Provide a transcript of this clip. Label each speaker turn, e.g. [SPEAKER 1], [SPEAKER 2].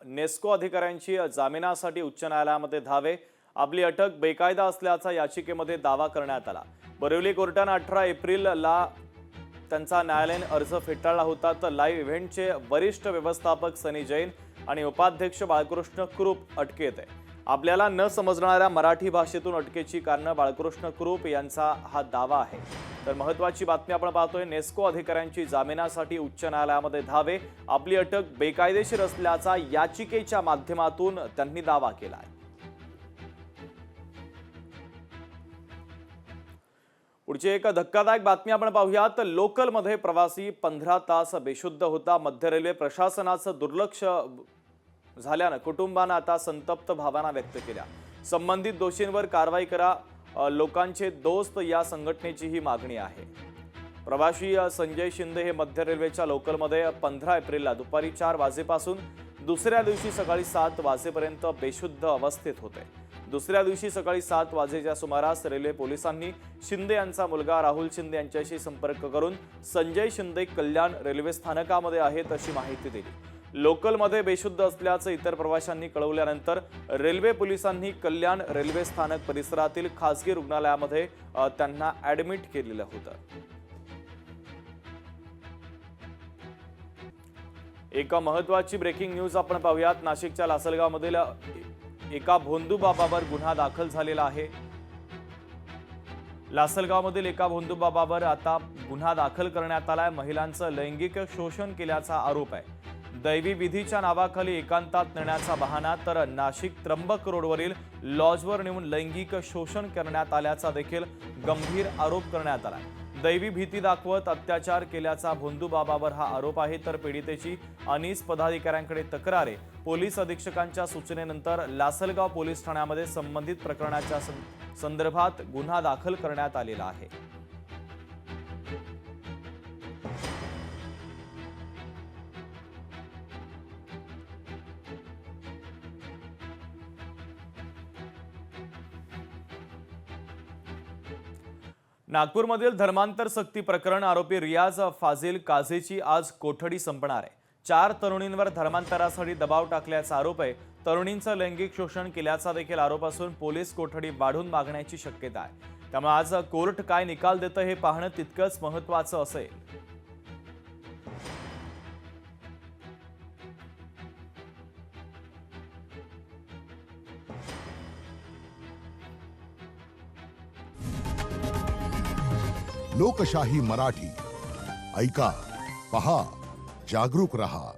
[SPEAKER 1] नेस्को अधिकाऱ्यांची जामिनासाठी उच्च न्यायालयामध्ये धावे। आपली अटक बेकायदा असल्याचा याचिकेमध्ये दावा करण्यात आला। बोरिवली कोर्टाने 18 एप्रिलला त्यांचा न्यायालयीन अर्ज फेटाळला होता। तर लाईव्ह इव्हेंटचे वरिष्ठ व्यवस्थापक सनी जैन आणि उपाध्यक्ष बाळकृष्ण कुरूप अटकेत आहे। आपल्याला न समजणाऱ्या मराठी भाषेतून अटकेची कारण बाळकृष्ण कुरूप यांचा हा दावा आहे। तर महत्त्वाची बातमी आपण पाहतोय, नेस्को अधिकाऱ्यांची जामिनासाठी उच्च न्यायालयामध्ये धावे। आपली अटक बेकायदेशीर असल्याचा याचिकेच्या माध्यमातून त्यांनी दावा केला आहे। पुढची एक धक्कादायक बातमी आपण पाहूयात। लोकलमध्ये प्रवासी 15 तास बेशुद्ध होता। मध्य रेल्वे प्रशासनाचं दुर्लक्ष झाल्यानं कुटुंबानं आता संतप्त भावना व्यक्त केल्या। संबंधित दोषींवर कारवाई करा, लोकांचे दोस्त या संघटनेची ही मागणी आहे। प्रवासी संजय शिंदे हे मध्य रेल्वेच्या लोकलमध्ये 15 एप्रिलला दुपारी 4 वाजेपासून दुसऱ्या दिवशी सकाळी 7 वाजेपर्यंत बेशुद्ध अवस्थेत होते। दुसऱ्या दिवशी सकाळी 7 वाजेच्या सुमारास रेल्वे पोलिसांनी शिंदे यांचा मुलगा राहुल शिंदे यांच्याशी संपर्क करून संजय शिंदे कल्याण रेल्वे स्थानकामध्ये आहेत अशी माहिती दिली। लोकलमध्ये बेशुद्ध असल्याचं इतर प्रवाशांनी कळवल्यानंतर रेल्वे पोलिसांनी कल्याण रेल्वे स्थानक परिसरातील खासगी रुग्णालयामध्ये त्यांना ॲडमिट केलेलं होतं। एक महत्त्वाची ब्रेकिंग न्यूज आपण पाहूयात। नाशिकच्या लासलगावमधील एका भोंदूबाबावर गुन्हा दाखल झालेला आहे। लासलगावमधील एका भोंदूबाबावर आता गुन्हा दाखल करण्यात आलाय। महिलांचं लैंगिक शोषण केल्याचा आरोप आहे। दैवी विधीच्या नावाखाली एकांतात नेण्याचा बहाणा, तर नाशिक त्र्यंबक रोडवरील लॉजवर नेऊन लैंगिक शोषण करण्यात आल्याचा देखील गंभीर आरोप करण्यात आला। दैवी भीती दाखवत अत्याचार केल्याचा भोंदूबाबावर हा आरोप आहे। तर पीडितेची अनीस पदाधिकाऱ्यांकडे तक्रार आहे। पोलीस अधीक्षकांच्या सूचनेनंतर लासलगाव पोलीस ठाण्यामध्ये संबंधित प्रकरणाच्या संदर्भात गुन्हा दाखल करण्यात आलेला आहे। नागपूरमधील धर्मांतर सक्ती प्रकरण आरोपी रियाज फाजिल काझीची आज कोठडी संपणार आहे। 4 तरुणींवर धर्मांतरासाठी दबाव टाकल्याचा आरोप आहे। तरुणींचं लैंगिक शोषण केल्याचा देखील आरोप असून पोलीस कोठडी वाढवून मागण्याची शक्यता आहे। त्यामुळे आज कोर्ट काय निकाल देतं हे पाहणं तितकंच महत्त्वाचं असेल।
[SPEAKER 2] लोकशाही मराठी ऐका, पहा, जागरूक रहा।